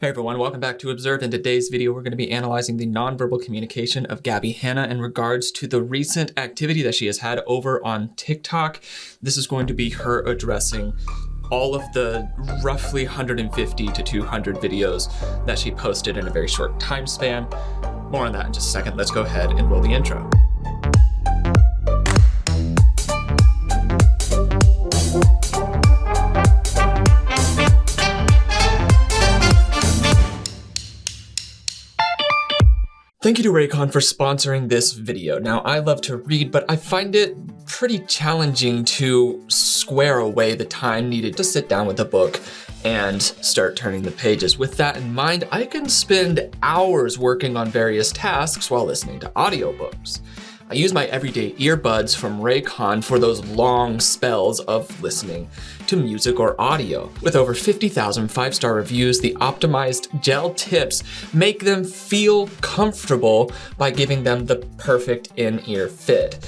Hey everyone, welcome back to Observed. In today's video, we're going to be analyzing the nonverbal communication of Gabbie Hanna in regards to the recent activity that she has had over on TikTok. This is going to be her addressing all of the roughly 150 to 200 videos that she posted in a very short time span. More on that in just a second. Let's go ahead and roll the intro. Thank you to Raycon for sponsoring this video. Now, I love to read, but I find it pretty challenging to square away the time needed to sit down with a book and start turning the pages. With that in mind, I can spend hours working on various tasks while listening to audiobooks. I use my everyday earbuds from Raycon for those long spells of listening to music or audio. With over 50,000 5-star reviews, the optimized gel tips make them feel comfortable by giving them the perfect in-ear fit.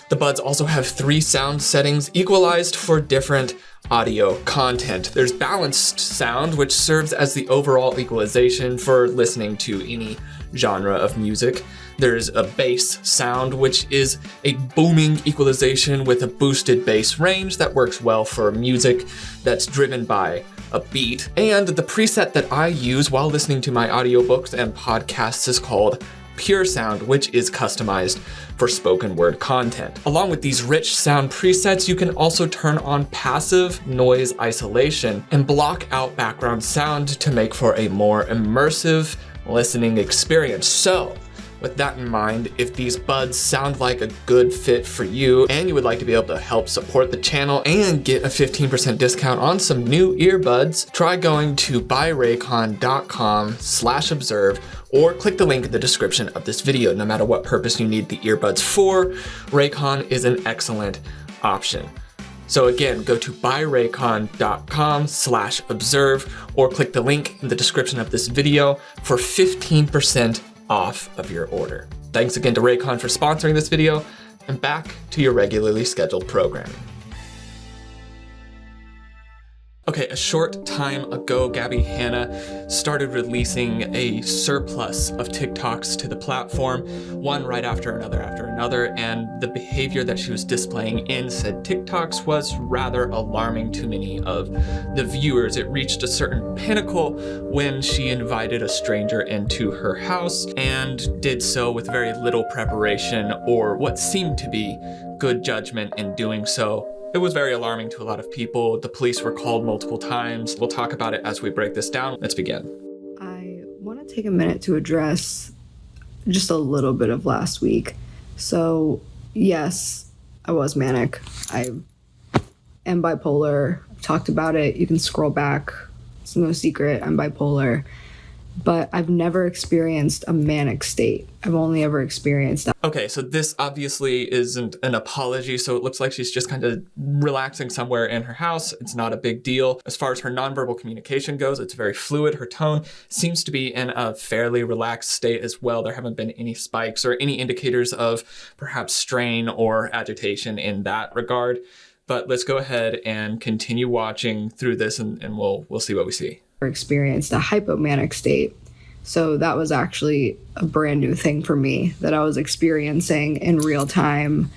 The buds also have 3 sound settings equalized for different audio content. There's balanced sound, which serves as the overall equalization for listening to any genre of music. There's a bass sound, which is a booming equalization with a boosted bass range that works well for music that's driven by a beat. And the preset that I use while listening to my audiobooks and podcasts is called Pure Sound, which is customized for spoken word content. Along with these rich sound presets, you can also turn on passive noise isolation and block out background sound to make for a more immersive listening experience. So, with that in mind, if these buds sound like a good fit for you and you would like to be able to help support the channel and get a 15% discount on some new earbuds, try going to buyraycon.com/observe or click the link in the description of this video. No matter what purpose you need the earbuds for, Raycon is an excellent option. So again, go to buyraycon.com/observe or click the link in the description of this video for 15% off of your order. Thanks again to Raycon for sponsoring this video, and back to your regularly scheduled programming. Okay, a short time ago, Gabbie Hanna started releasing a surplus of TikToks to the platform, one right after another, and the behavior that she was displaying in said TikToks was rather alarming to many of the viewers. It reached a certain pinnacle when she invited a stranger into her house and did so with very little preparation or what seemed to be good judgment in doing so. It was very alarming to a lot of people. The police were called multiple times. We'll talk about it as we break this down. Let's begin. I want to take a minute to address just a little bit of last week. So, yes, I was manic. I am bipolar. I've talked about it. You can scroll back. It's no secret. I'm bipolar. But I've never experienced a manic state. I've only ever experienced that. Okay, so this obviously isn't an apology, so it looks like she's just kind of relaxing somewhere in her house. It's not a big deal. As far as her nonverbal communication goes, it's very fluid. Her tone seems to be in a fairly relaxed state as well. There haven't been any spikes or any indicators of perhaps strain or agitation in that regard. But let's go ahead and continue watching through this and we'll see what we see. Experienced a hypomanic state. So that was actually a brand new thing for me that I was experiencing in real time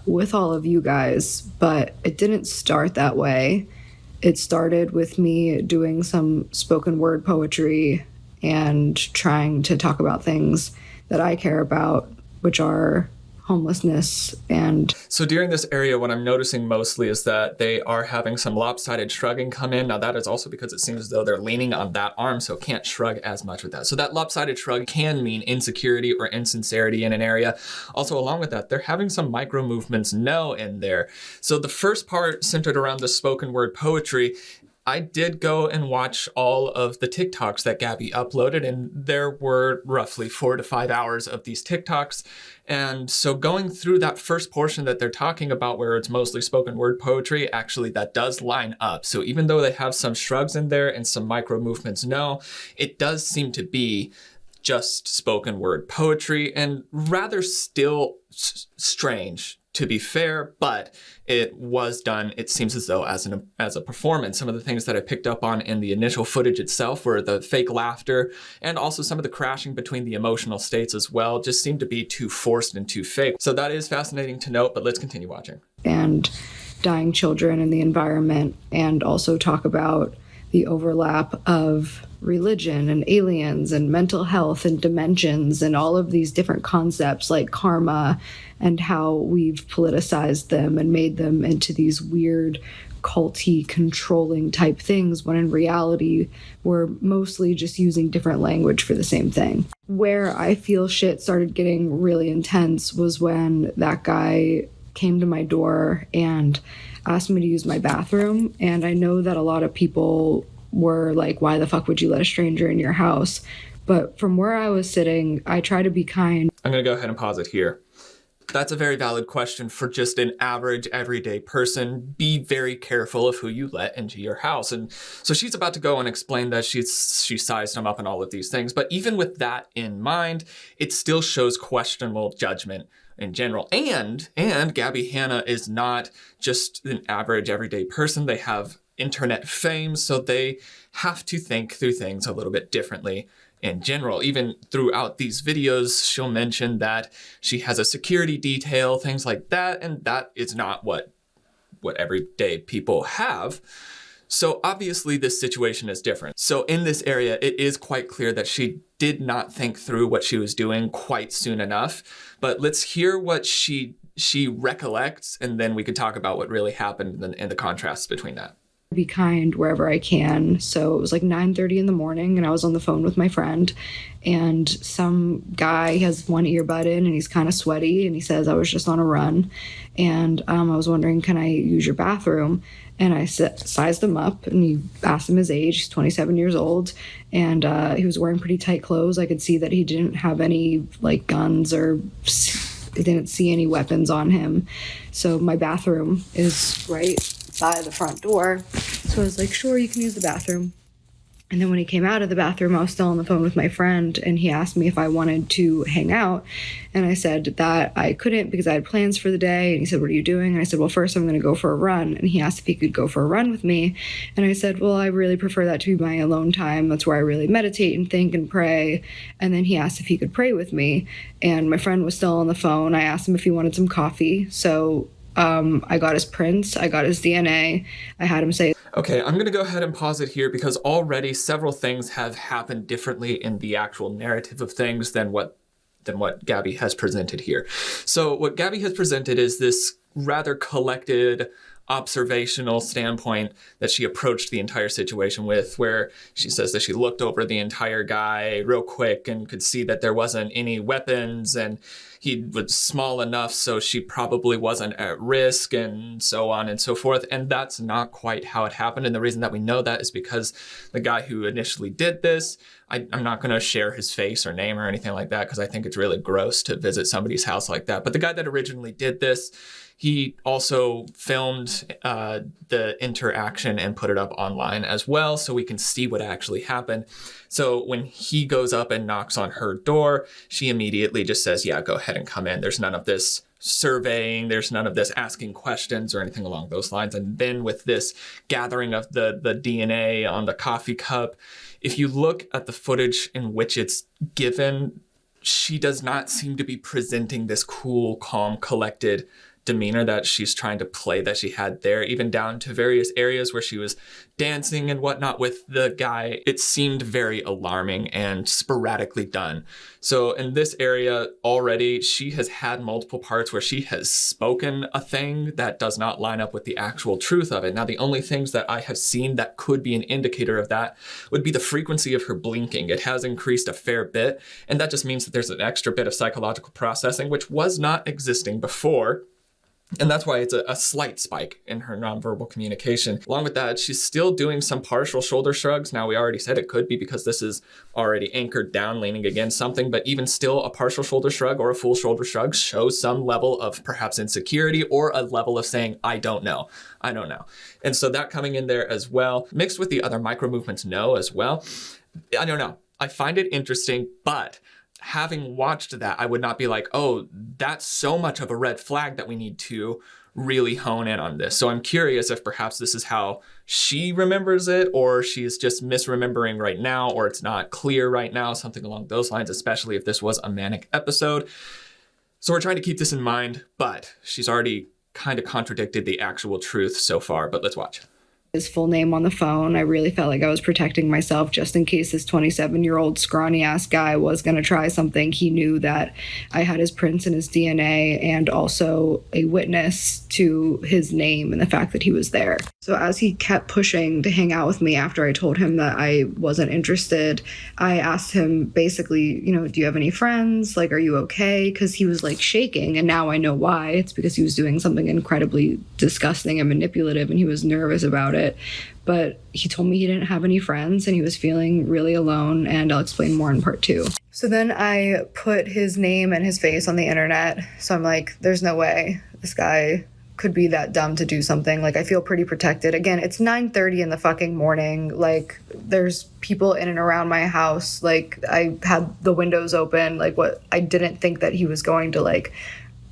with all of you guys. But it didn't start that way. It started with me doing some spoken word poetry and trying to talk about things that I care about, which are homelessness. And so during this area, what I'm noticing mostly is that they are having some lopsided shrugging come in. Now that is also because it seems as though they're leaning on that arm, so can't shrug as much with that. So that lopsided shrug can mean insecurity or insincerity in an area. Also, along with that, they're having some micro movements in there. So the first part centered around the spoken word poetry. I did go and watch all of the TikToks that Gabbie uploaded, and there were roughly 4 to 5 hours of these TikToks. And so going through that first portion that they're talking about where it's mostly spoken word poetry, actually that does line up. So even though they have some shrugs in there and some micro movements, it does seem to be just spoken word poetry, and rather still strange, to be fair, but it was done, it seems as though, as a performance. Some of the things that I picked up on in the initial footage itself were the fake laughter, and also some of the crashing between the emotional states as well just seemed to be too forced and too fake. So that is fascinating to note, but let's continue watching. And dying children in the environment, and also talk about the overlap of religion and aliens and mental health and dimensions and all of these different concepts like karma, and how we've politicized them and made them into these weird culty controlling type things, when in reality we're mostly just using different language for the same thing. Where I feel shit started getting really intense was when that guy came to my door and asked me to use my bathroom. And I know that a lot of people were like, why the fuck would you let a stranger in your house? But from where I was sitting, I try to be kind. I'm gonna go ahead and pause it here. That's a very valid question for just an average, everyday person. Be very careful of who you let into your house. And so she's about to go and explain that she sized him up and all of these things. But even with that in mind, it still shows questionable judgment in general. And Gabbie Hanna is not just an average, everyday person. They have internet fame, so they have to think through things a little bit differently in general. Even throughout these videos, she'll mention that she has a security detail, things like that, and that is not what everyday people have. So obviously this situation is different. So in this area, it is quite clear that she did not think through what she was doing quite soon enough. But let's hear what she recollects, and then we can talk about what really happened and the contrasts between that. Be kind wherever I can. So it was like 9:30 in the morning, and I was on the phone with my friend, and some guy has one earbud in and he's kind of sweaty, and he says, I was just on a run, and I was wondering, can I use your bathroom? And I sized him up, and he asked him his age. He's 27 years old, and he was wearing pretty tight clothes. I could see that he didn't have any like guns, or didn't see any weapons on him. So my bathroom is right by the front door. So I was like, sure, you can use the bathroom. And then when he came out of the bathroom, I was still on the phone with my friend, and he asked me if I wanted to hang out. And I said that I couldn't because I had plans for the day. And he said, what are you doing? And I said, well, first I'm going to go for a run. And he asked if he could go for a run with me. And I said, well, I really prefer that to be my alone time. That's where I really meditate and think and pray. And then he asked if he could pray with me. And my friend was still on the phone. I asked him if he wanted some coffee. So I got his prints, I got his DNA, I had him say... Okay, I'm gonna go ahead and pause it here because already several things have happened differently in the actual narrative of things than what Gabbie has presented here. So what Gabbie has presented is this rather collected, observational standpoint that she approached the entire situation with, where she says that she looked over the entire guy real quick and could see that there wasn't any weapons, and he was small enough so she probably wasn't at risk, and so on and so forth. And that's not quite how it happened. And the reason that we know that is because the guy who initially did this, I'm not going to share his face or name or anything like that because I think it's really gross to visit somebody's house like that. But the guy that originally did this, he also filmed the interaction and put it up online as well, so we can see what actually happened. So when he goes up and knocks on her door, she immediately just says, yeah, go ahead and come in. There's none of this surveying, there's none of this asking questions or anything along those lines. And then with this gathering of the DNA on the coffee cup, if you look at the footage in which it's given, she does not seem to be presenting this cool, calm, collected demeanor that she's trying to play that she had there, even down to various areas where she was dancing and whatnot with the guy. It seemed very alarming and sporadically done. So in this area already, she has had multiple parts where she has spoken a thing that does not line up with the actual truth of it. Now, the only things that I have seen that could be an indicator of that would be the frequency of her blinking. It has increased a fair bit, and that just means that there's an extra bit of psychological processing, which was not existing before. And that's why it's a slight spike in her nonverbal communication. Along with that, she's still doing some partial shoulder shrugs. Now, we already said it could be because this is already anchored down, leaning against something, but even still, a partial shoulder shrug or a full shoulder shrug shows some level of perhaps insecurity or a level of saying, I don't know. And so that coming in there as well, mixed with the other micro movements, no, as well. I don't know. I find it interesting, but having watched that, I would not be like, oh, that's so much of a red flag that we need to really hone in on this. So I'm curious if perhaps this is how she remembers it, or she's just misremembering right now, or it's not clear right now, something along those lines, especially if this was a manic episode. So we're trying to keep this in mind, but she's already kind of contradicted the actual truth so far, but let's watch. His full name on the phone. I really felt like I was protecting myself just in case this 27-year-old scrawny ass guy was going to try something. He knew that I had his prints and his DNA and also a witness to his name and the fact that he was there. So as he kept pushing to hang out with me after I told him that I wasn't interested, I asked him basically, do you have any friends? Like, are you okay? Because he was like shaking, and now I know why. It's because he was doing something incredibly disgusting and manipulative, and he was nervous about it. But he told me he didn't have any friends and he was feeling really alone, and I'll explain more in part 2. So then I put his name and his face on the internet. So I'm like, there's no way this guy could be that dumb to do something. Like, I feel pretty protected. Again, it's 9:30 in the fucking morning. Like, there's people in and around my house. Like, I had the windows open. Like, what? I didn't think that he was going to like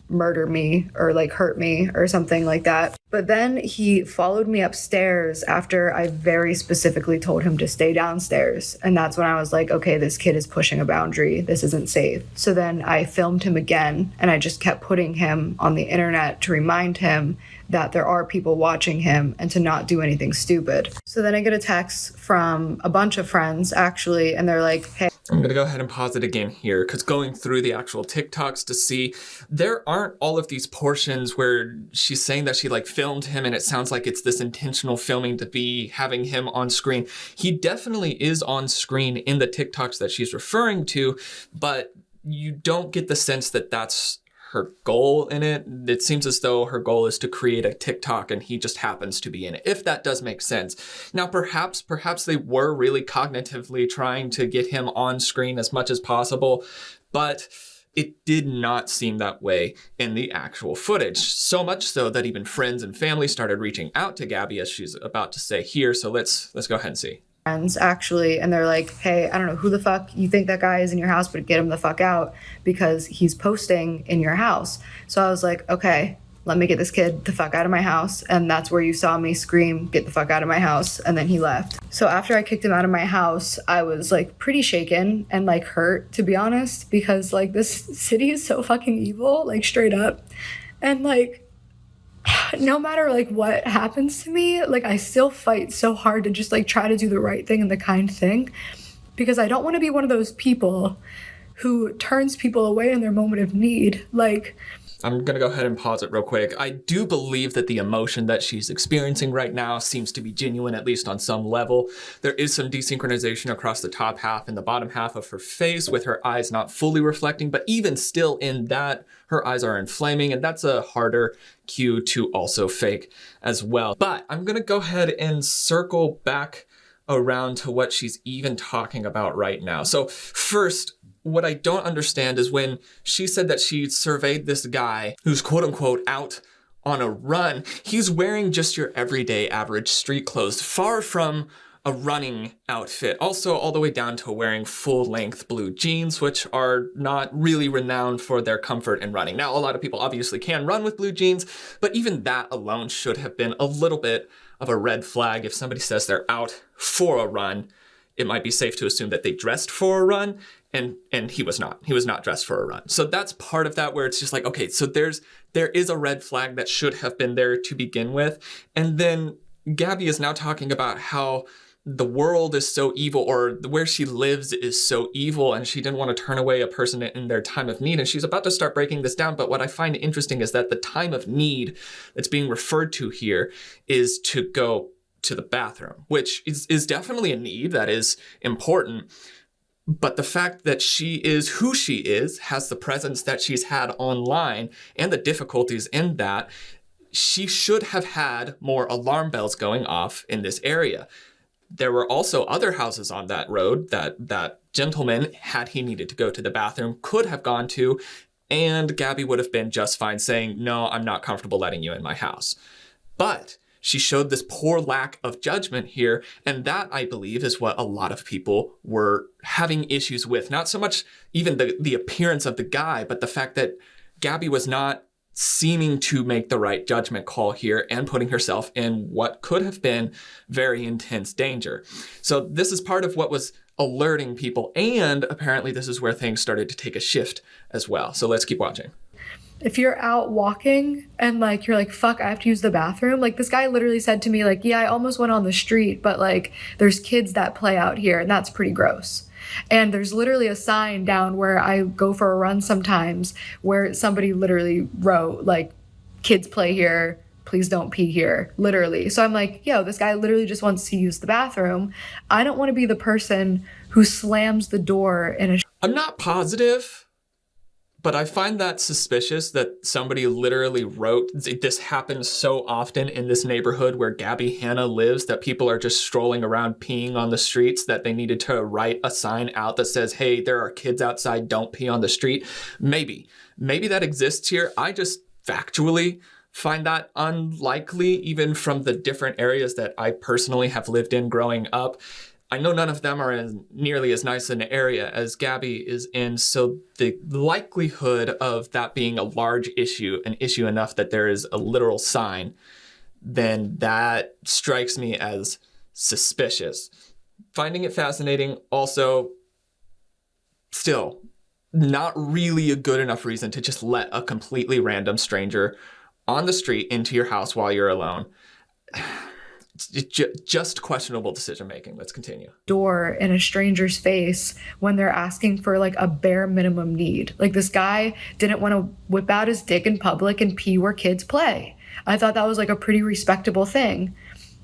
murder me or like hurt me or something like that. But then he followed me upstairs after I very specifically told him to stay downstairs. And that's when I was like, okay, this kid is pushing a boundary. This isn't safe. So then I filmed him again, and I just kept putting him on the internet to remind him that there are people watching him and to not do anything stupid. So then I get a text from a bunch of friends actually, and they're like, hey, I'm going to go ahead and pause it again here, because going through the actual TikToks to see, there aren't all of these portions where she's saying that she like filmed him and it sounds like it's this intentional filming to be having him on screen. He definitely is on screen in the TikToks that she's referring to, but you don't get the sense that that's her goal in it. It seems as though her goal is to create a TikTok and he just happens to be in it, if that does make sense. Now, perhaps they were really cognitively trying to get him on screen as much as possible, but it did not seem that way in the actual footage. So much so that even friends and family started reaching out to Gabbie, as she's about to say here. So let's go ahead and see. Friends actually, and they're like, hey, I don't know who the fuck you think that guy is in your house, but get him the fuck out because he's posting in your house. So I was like, okay, let me get this kid the fuck out of my house. And that's where you saw me scream, get the fuck out of my house. And then he left. So after I kicked him out of my house, I was like pretty shaken and like hurt, to be honest, because like this city is so fucking evil, like straight up. And like, no matter like what happens to me, like I still fight so hard to just like try to do the right thing and the kind thing, because I don't want to be one of those people who turns people away in their moment of need. Like, I'm going to go ahead and pause it real quick. I do believe that the emotion that she's experiencing right now seems to be genuine, at least on some level. There is some desynchronization across the top half and the bottom half of her face, with her eyes not fully reflecting, but even still in that, her eyes are inflaming, and that's a harder cue to also fake as well. But I'm going to go ahead and circle back around to what she's even talking about right now. So first, what I don't understand is when she said that she surveyed this guy who's quote unquote out on a run, he's wearing just your everyday average street clothes, far from a running outfit. Also all the way down to wearing full length blue jeans, which are not really renowned for their comfort in running. Now, a lot of people obviously can run with blue jeans, but even that alone should have been a little bit of a red flag. If somebody says they're out for a run, it might be safe to assume that they dressed for a run, and he was not. He was not dressed for a run. So that's part of that where it's just like, okay, so there is a red flag that should have been there to begin with. And then Gabbie is now talking about how the world is so evil, or where she lives is so evil, and she didn't want to turn away a person in their time of need. And she's about to start breaking this down. But what I find interesting is that the time of need that's being referred to here is to go to the bathroom, which is definitely a need that is important. But the fact that she is who she is, has the presence that she's had online, and the difficulties in that, she should have had more alarm bells going off in this area. There were also other houses on that road that gentleman, had he needed to go to the bathroom, could have gone to, and Gabbie would have been just fine saying, no, I'm not comfortable letting you in my house. But she showed this poor lack of judgment here. And that, I believe, is what a lot of people were having issues with. Not so much even the appearance of the guy, but the fact that Gabbie was not seeming to make the right judgment call here and putting herself in what could have been very intense danger. So this is part of what was alerting people, and apparently this is where things started to take a shift as well. So let's keep watching. If you're out walking and like you're like, fuck, I have to use the bathroom. Like this guy literally said to me, like, yeah, I almost went on the street, but like there's kids that play out here and that's pretty gross. And there's literally a sign down where I go for a run sometimes where somebody literally wrote like, kids play here, please don't pee here, literally. So I'm like, yo, this guy literally just wants to use the bathroom. I don't want to be the person who slams the door in a... I'm not positive, but I find that suspicious that somebody literally wrote, this happens so often in this neighborhood where Gabbie Hanna lives, that people are just strolling around peeing on the streets, that they needed to write a sign out that says, hey, there are kids outside, don't pee on the street. Maybe that exists here. I just factually find that unlikely, even from the different areas that I personally have lived in growing up. I know none of them are in nearly as nice an area as Gabbie is in, so the likelihood of that being a large issue, an issue enough that there is a literal sign, then that strikes me as suspicious. Finding it fascinating, also, still, not really a good enough reason to just let a completely random stranger on the street into your house while you're alone. Just questionable decision making. Let's continue. Door in a stranger's face when they're asking for like a bare minimum need. Like this guy didn't want to whip out his dick in public and pee where kids play. I thought that was like a pretty respectable thing.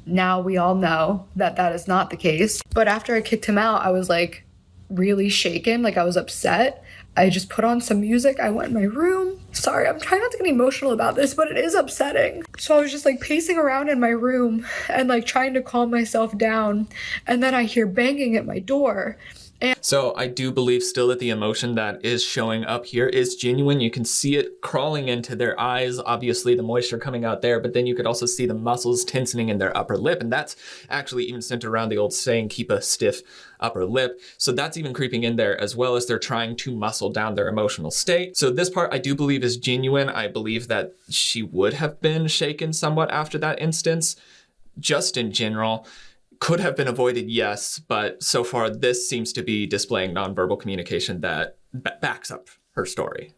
Now we all know that that is not the case. But after I kicked him out, I was like really shaken. Like I was upset. I just put on some music. I went in my room. Sorry, I'm trying not to get emotional about this, but it is upsetting. So I was just like pacing around in my room and like trying to calm myself down. And then I hear banging at my door. So I do believe still that the emotion that is showing up here is genuine. You can see it crawling into their eyes, obviously the moisture coming out there, but then you could also see the muscles tensing in their upper lip. And that's actually even centered around the old saying, keep a stiff upper lip. So that's even creeping in there, as well as they're trying to muscle down their emotional state. So this part I do believe is genuine. I believe that she would have been shaken somewhat after that instance, just in general. Could have been avoided, yes, but so far this seems to be displaying nonverbal communication that backs up her story.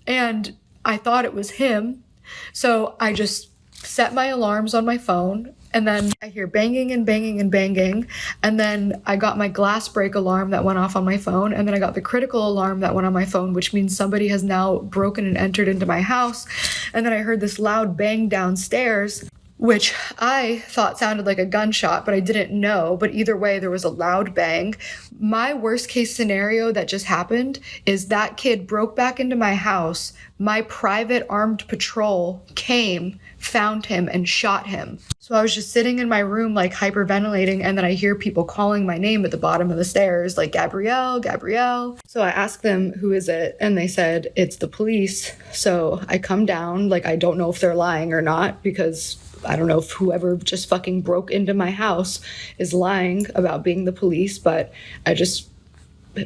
And I thought it was him, so I just set my alarms on my phone, and then I hear banging and banging and banging, and then I got my glass break alarm that went off on my phone, and then I got the critical alarm that went on my phone, which means somebody has now broken and entered into my house, and then I heard this loud bang downstairs, which I thought sounded like a gunshot, but I didn't know. But either way, there was a loud bang. My worst case scenario that just happened is that kid broke back into my house. My private armed patrol came, found him, and shot him. So I was just sitting in my room, like hyperventilating, and then I hear people calling my name at the bottom of the stairs, like, Gabrielle, Gabrielle. So I asked them, who is it? And they said, it's the police. So I come down, like, I don't know if they're lying or not, because I don't know if whoever just fucking broke into my house is lying about being the police, but I just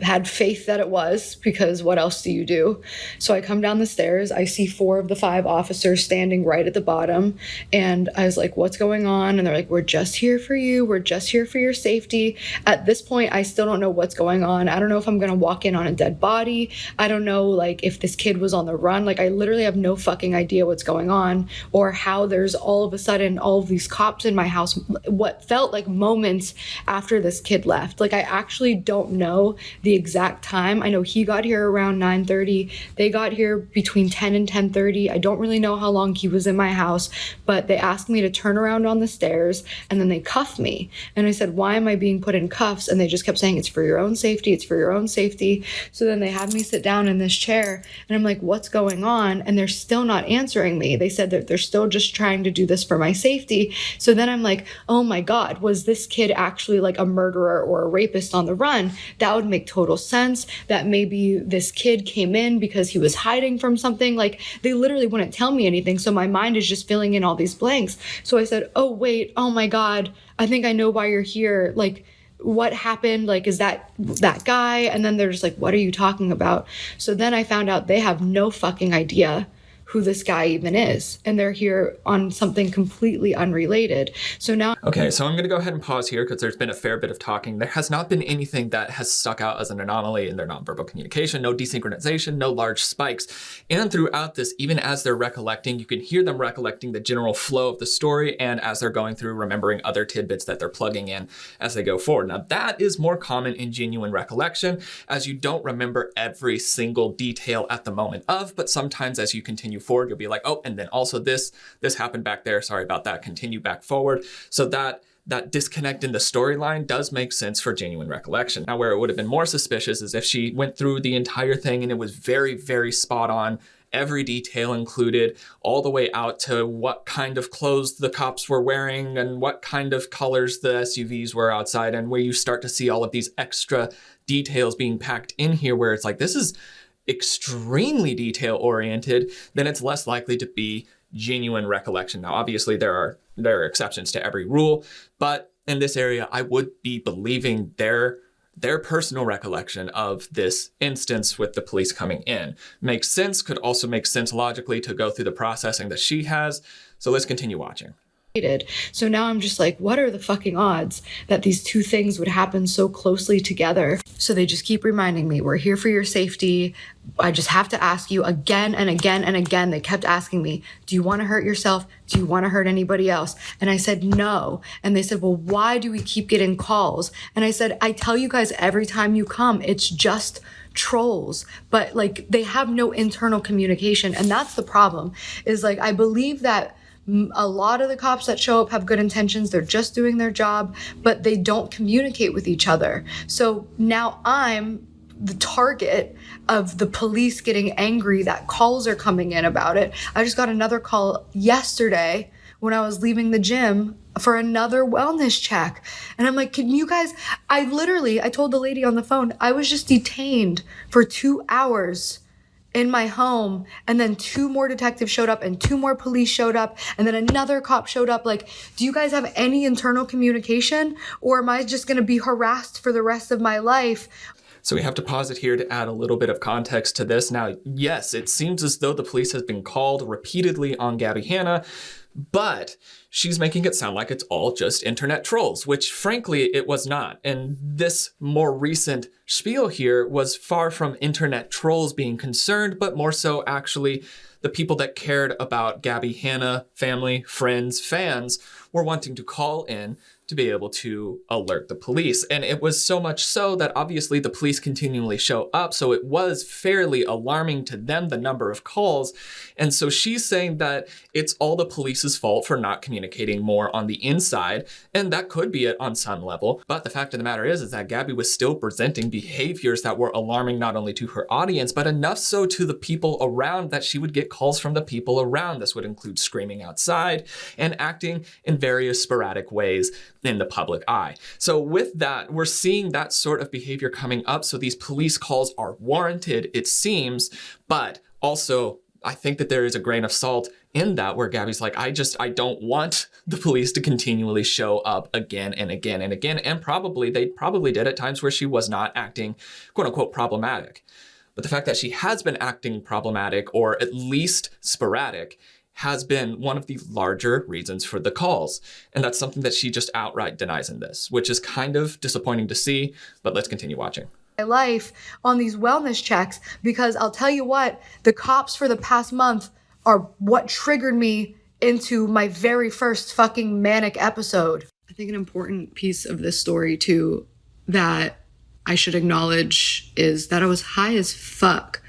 had faith that it was, because what else do you do? So I come down the stairs, I see 4 of the 5 officers standing right at the bottom, and I was like, what's going on? And they're like, we're just here for you, we're just here for your safety. At this point, I still don't know what's going on. I don't know if I'm gonna walk in on a dead body. I don't know, like, if this kid was on the run. Like, I literally have no fucking idea what's going on, or how there's all of a sudden all of these cops in my house, what felt like moments after this kid left. Like, I actually don't know the exact time. I know he got here around 9:30. They got here between 10 and 10:30. I don't really know how long he was in my house, but they asked me to turn around on the stairs, and then they cuffed me. And I said, why am I being put in cuffs? And they just kept saying, it's for your own safety, it's for your own safety. So then they had me sit down in this chair, and I'm like, what's going on? And they're still not answering me. They said that they're still just trying to do this for my safety. So then I'm like, oh my God, was this kid actually like a murderer or a rapist on the run? That would make make total sense, that maybe this kid came in because he was hiding from something. Like, they literally wouldn't tell me anything. So my mind is just filling in all these blanks. So I said, oh, wait, oh my God, I think I know why you're here. Like, what happened? Like, is that guy? And then they're just like, what are you talking about? So then I found out they have no fucking idea who this guy even is. And they're here on something completely unrelated. So now... Okay, so I'm gonna go ahead and pause here because there's been a fair bit of talking. There has not been anything that has stuck out as an anomaly in their nonverbal communication, no desynchronization, no large spikes. And throughout this, even as they're recollecting, you can hear them recollecting the general flow of the story, and as they're going through, remembering other tidbits that they're plugging in as they go forward. Now, that is more common in genuine recollection, as you don't remember every single detail at the moment of, but sometimes as you continue forward, you'll be like, oh, and then also this happened back there, sorry about that, continue back forward. So that disconnect in the storyline does make sense for genuine recollection. Now, where it would have been more suspicious is if she went through the entire thing and it was very, very spot on, every detail included, all the way out to what kind of clothes the cops were wearing and what kind of colors the SUVs were outside, and where you start to see all of these extra details being packed in here, where it's like, this is extremely detail oriented, then it's less likely to be genuine recollection. Now, obviously there are exceptions to every rule, but in this area, I would be believing their personal recollection of this instance with the police coming in. Makes sense, could also make sense logically to go through the processing that she has. So let's continue watching. So now I'm just like, what are the fucking odds that these two things would happen so closely together? So they just keep reminding me, we're here for your safety. I just have to ask you again and again and again. They kept asking me, do you want to hurt yourself? Do you want to hurt anybody else? And I said, no. And they said, well, why do we keep getting calls? And I said, I tell you guys every time you come, it's just trolls. But like, they have no internal communication. And that's the problem, is like, I believe that a lot of the cops that show up have good intentions. They're just doing their job, but they don't communicate with each other. So now I'm the target of the police getting angry that calls are coming in about it. I just got another call yesterday when I was leaving the gym for another wellness check. And I'm like, can you guys, I told the lady on the phone, I was just detained for 2 hours in my home, and then 2 more detectives showed up and 2 more police showed up, and then another cop showed up. Like, do you guys have any internal communication, or am I just gonna be harassed for the rest of my life? So we have to pause it here to add a little bit of context to this. Now, yes, it seems as though the police has been called repeatedly on Gabbie Hanna, but she's making it sound like it's all just internet trolls, which frankly it was not. And this more recent spiel here was far from internet trolls being concerned, but more so actually the people that cared about Gabbie Hanna, family, friends, fans, were wanting to call in to be able to alert the police. And it was so much so that obviously the police continually show up. So it was fairly alarming to them, the number of calls. And so she's saying that it's all the police's fault for not communicating more on the inside. And that could be it on some level. But the fact of the matter is that Gabbie was still presenting behaviors that were alarming not only to her audience, but enough so to the people around that she would get calls from the people around. This would include screaming outside and acting in various sporadic ways in the public eye. So with that, we're seeing that sort of behavior coming up. So these police calls are warranted, it seems, but also I think that there is a grain of salt in that where Gabbie's like, I don't want the police to continually show up again and again and again. And they probably did at times where she was not acting quote unquote problematic. But the fact that she has been acting problematic, or at least sporadic, has been one of the larger reasons for the calls. And that's something that she just outright denies in this, which is kind of disappointing to see, but let's continue watching. My life on these wellness checks, because I'll tell you what, the cops for the past month are what triggered me into my very first fucking manic episode. I think an important piece of this story too that I should acknowledge is that I was high as fuck.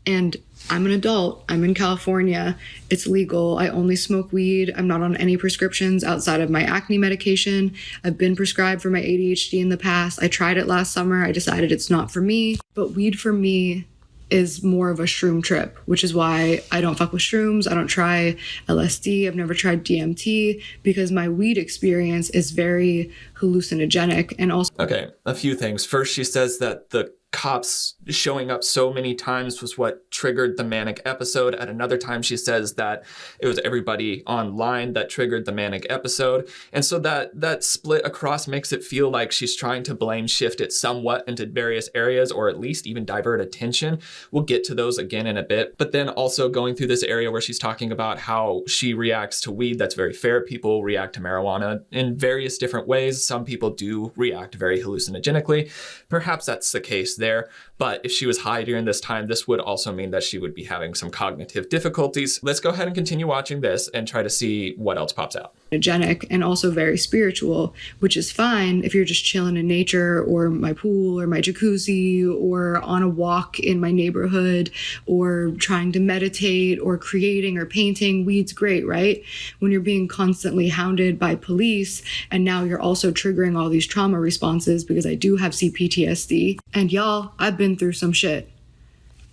And I'm an adult. I'm in California. It's legal. I only smoke weed. I'm not on any prescriptions outside of my acne medication. I've been prescribed for my ADHD in the past. I tried it last summer. I decided it's not for me. But weed for me is more of a shroom trip, which is why I don't fuck with shrooms. I don't try LSD. I've never tried DMT because my weed experience is very hallucinogenic and also... Okay, a few things. First, she says that the cops showing up so many times was what triggered the manic episode. At another time, she says that it was everybody online that triggered the manic episode. And so that split across makes it feel like she's trying to blame shift it somewhat into various areas, or at least even divert attention. We'll get to those again in a bit. But then also going through this area where she's talking about how she reacts to weed. That's very fair. People react to marijuana in various different ways. Some people do react very hallucinogenically. Perhaps that's the case there. But if she was high during this time, this would also mean that she would be having some cognitive difficulties. Let's go ahead and continue watching this and try to see what else pops out. Hallucinogenic and also very spiritual, which is fine if you're just chilling in nature or my pool or my jacuzzi or on a walk in my neighborhood or trying to meditate or creating or painting. Weed's great, right? When you're being constantly hounded by police and now you're also triggering all these trauma responses, because I do have CPTSD. And y'all, I've been through some shit.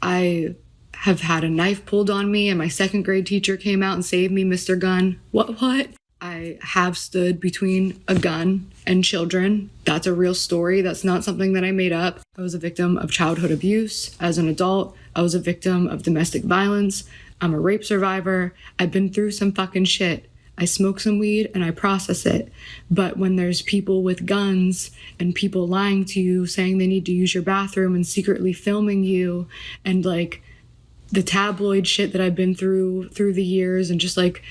I have had a knife pulled on me and my second grade teacher came out and saved me, Mr. Gun. What? I have stood between a gun and children. That's a real story. That's not something that I made up. I was a victim of childhood abuse as an adult. I was a victim of domestic violence. I'm a rape survivor. I've been through some fucking shit. I smoke some weed and I process it. But when there's people with guns and people lying to you, saying they need to use your bathroom and secretly filming you, and like the tabloid shit that I've been through the years, and just like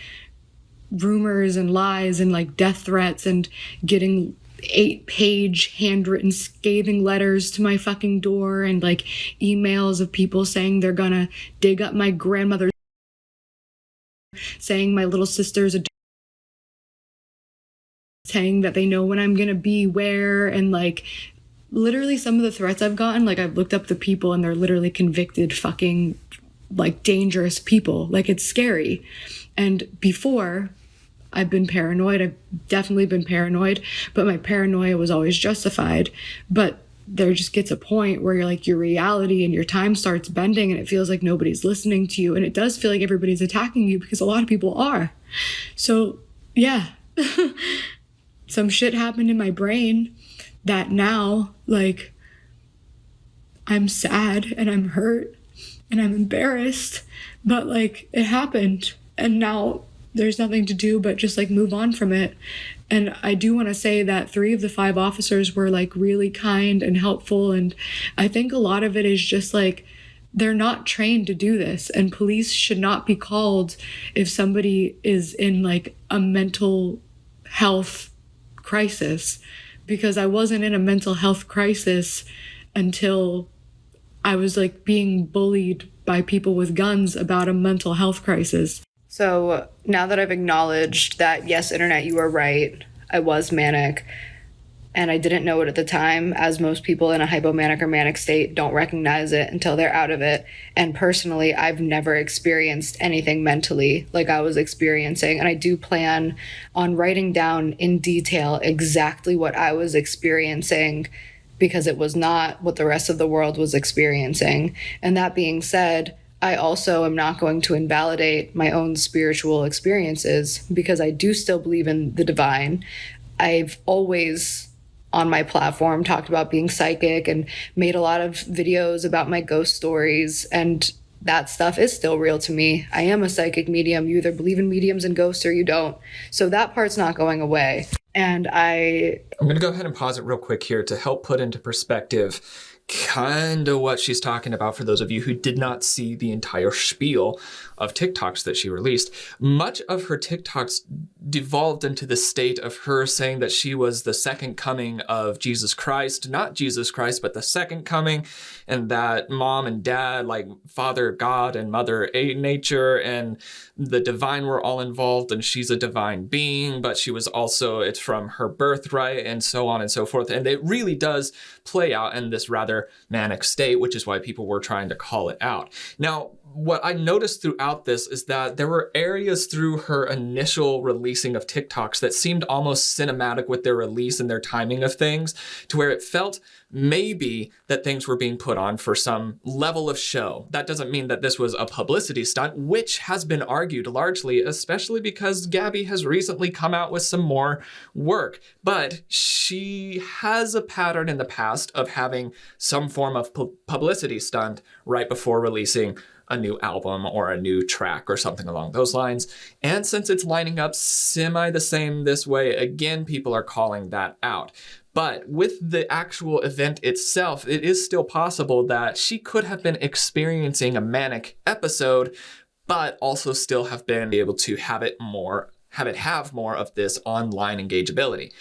rumors and lies and like death threats and getting 8-page handwritten scathing letters to my fucking door and like emails of people saying they're gonna dig up my grandmother, saying my little sister's a, saying that they know when I'm gonna be where, and like literally some of the threats I've gotten, like I've looked up the people and they're literally convicted fucking like dangerous people. Like it's scary. And before, I've been paranoid. I've definitely been paranoid, but my paranoia was always justified. But there just gets a point where you're like, your reality and your time starts bending and it feels like nobody's listening to you. And it does feel like everybody's attacking you, because a lot of people are. So yeah, some shit happened in my brain that now, like, I'm sad and I'm hurt and I'm embarrassed, but like it happened. And now there's nothing to do but just like move on from it. And I do want to say that 3 of the 5 officers were like really kind and helpful. And I think a lot of it is just like, they're not trained to do this. And police should not be called if somebody is in like a mental health crisis, because I wasn't in a mental health crisis until I was like being bullied by people with guns about a mental health crisis. So now that I've acknowledged that, yes, internet, you are right, I was manic, and I didn't know it at the time, as most people in a hypomanic or manic state don't recognize it until they're out of it. And personally, I've never experienced anything mentally like I was experiencing. And I do plan on writing down in detail exactly what I was experiencing, because it was not what the rest of the world was experiencing. And that being said, I also am not going to invalidate my own spiritual experiences, because I do still believe in the divine. I've always on my platform talked about being psychic and made a lot of videos about my ghost stories, and that stuff is still real to me. I am a psychic medium. You either believe in mediums and ghosts or you don't. So that part's not going away. And I'm going to go ahead and pause it real quick here to help put into perspective kind of what she's talking about for those of you who did not see the entire spiel of TikToks that she released. Much of her TikToks devolved into the state of her saying that she was the second coming of Jesus Christ, not Jesus Christ, but the second coming, and that mom and dad, like Father God and Mother Nature and the divine were all involved, and she's a divine being, but she was also, it's from her birthright, and so on and so forth. And it really does play out in this rather manic state, which is why people were trying to call it out. Now, what I noticed throughout this is that there were areas through her initial releasing of TikToks that seemed almost cinematic with their release and their timing of things, to where it felt maybe that things were being put on for some level of show. That doesn't mean that this was a publicity stunt, which has been argued largely, especially because Gabbie has recently come out with some more work. But she has a pattern in the past of having some form of publicity stunt right before releasing a new album or a new track or something along those lines. And since it's lining up semi the same this way, again, people are calling that out. But with the actual event itself, it is still possible that she could have been experiencing a manic episode, but also still have been able to have it have more of this online engageability.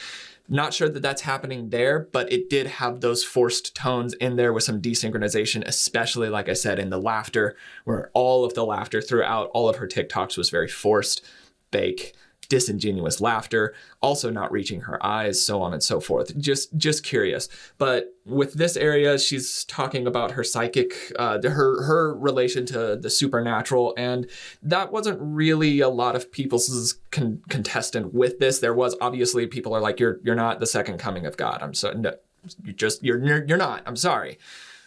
Not sure that that's happening there, but it did have those forced tones in there with some desynchronization, especially, like I said, in the laughter, where all of the laughter throughout all of her TikToks was very forced, fake, disingenuous laughter, also not reaching her eyes, so on and so forth. Just curious. But with this area, she's talking about her psychic, her relation to the supernatural, and that wasn't really a lot of people's contestant with this. There was obviously people are like, you're not the second coming of God. I'm sorry, no, you're not. I'm sorry.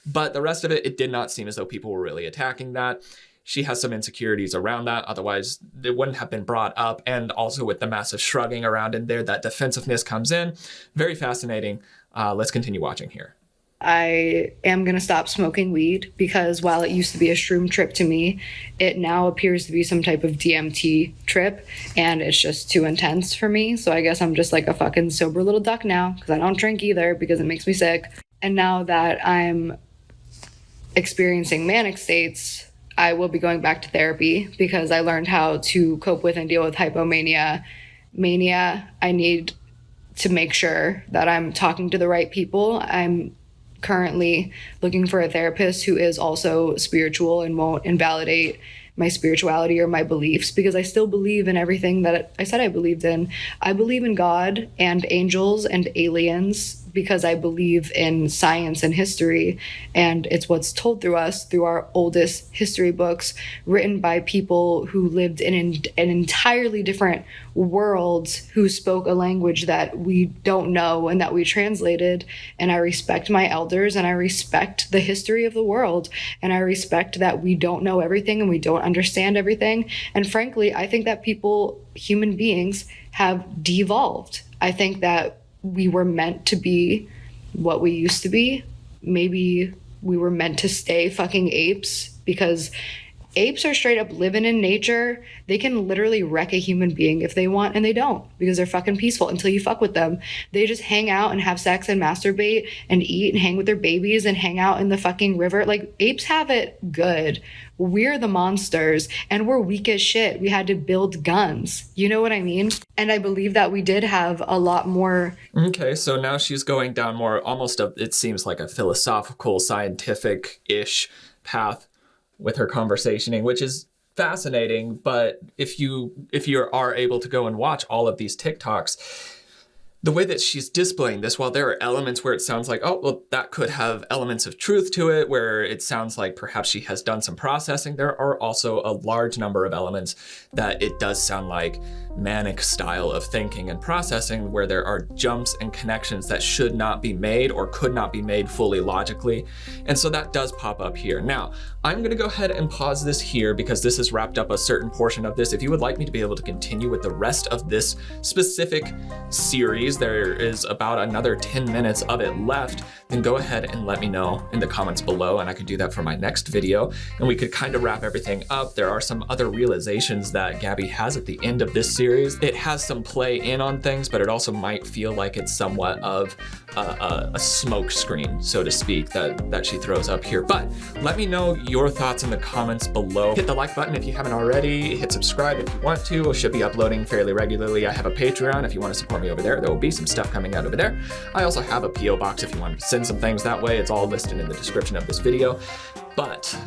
But the rest of it did not seem as though people were really attacking that. She has some insecurities around that. Otherwise, it wouldn't have been brought up. And also with the massive shrugging around in there, that defensiveness comes in. Very fascinating. Let's continue watching here. I am going to stop smoking weed because while it used to be a shroom trip to me, it now appears to be some type of DMT trip, and it's just too intense for me. So I guess I'm just like a fucking sober little duck now because I don't drink either because it makes me sick. And now that I'm experiencing manic states, I will be going back to therapy because I learned how to cope with and deal with hypomania. Mania, I need to make sure that I'm talking to the right people. I'm currently looking for a therapist who is also spiritual and won't invalidate my spirituality or my beliefs, because I still believe in everything that I said I believed in. I believe in God and angels and aliens because I believe in science and history, and it's what's told through us through our oldest history books written by people who lived in an entirely different world, who spoke a language that we don't know and that we translated. And I respect my elders, and I respect the history of the world, and I respect that we don't know everything and we don't understand everything. And frankly, I think that human beings have devolved. I think that we were meant to be what we used to be. Maybe we were meant to stay fucking apes, because apes are straight up living in nature. They can literally wreck a human being if they want, and they don't, because they're fucking peaceful until you fuck with them. They just hang out and have sex and masturbate and eat and hang with their babies and hang out in the fucking river. Like, apes have it good. We're the monsters, and we're weak as shit. We had to build guns. You know what I mean? And I believe that we did have a lot more. Okay, so now she's going down more almost it seems like a philosophical, scientific-ish path with her conversationing, which is fascinating. But if you are able to go and watch all of these TikToks, the way that she's displaying this, while there are elements where it sounds like, oh, well, that could have elements of truth to it, where it sounds like perhaps she has done some processing, there are also a large number of elements that it does sound like manic style of thinking and processing, where there are jumps and connections that should not be made or could not be made fully logically. And so that does pop up here. Now, I'm going to go ahead and pause this here because this has wrapped up a certain portion of this. If you would like me to be able to continue with the rest of this specific series, there is about another 10 minutes of it left, then go ahead and let me know in the comments below, and I could do that for my next video, and we could kind of wrap everything up. There are some other realizations that Gabbie has at the end of this series. It has some play in on things, but it also might feel like it's somewhat of a smoke screen, so to speak, that she throws up here. But let me know your thoughts in the comments below. Hit the like button if you haven't already. Hit subscribe if you want to. I should be uploading fairly regularly. I have a Patreon if you want to support me over there. There will be some stuff coming out over there. I also have a PO box if you want to send some things that way. It's all listed in the description of this video. But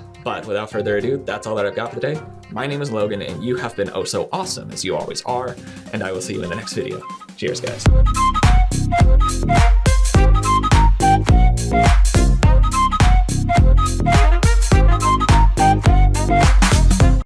without further ado, that's all that I've got for today. My name is Logan, and you have been oh so awesome, as you always are, and I will see you in the next video. Cheers, guys.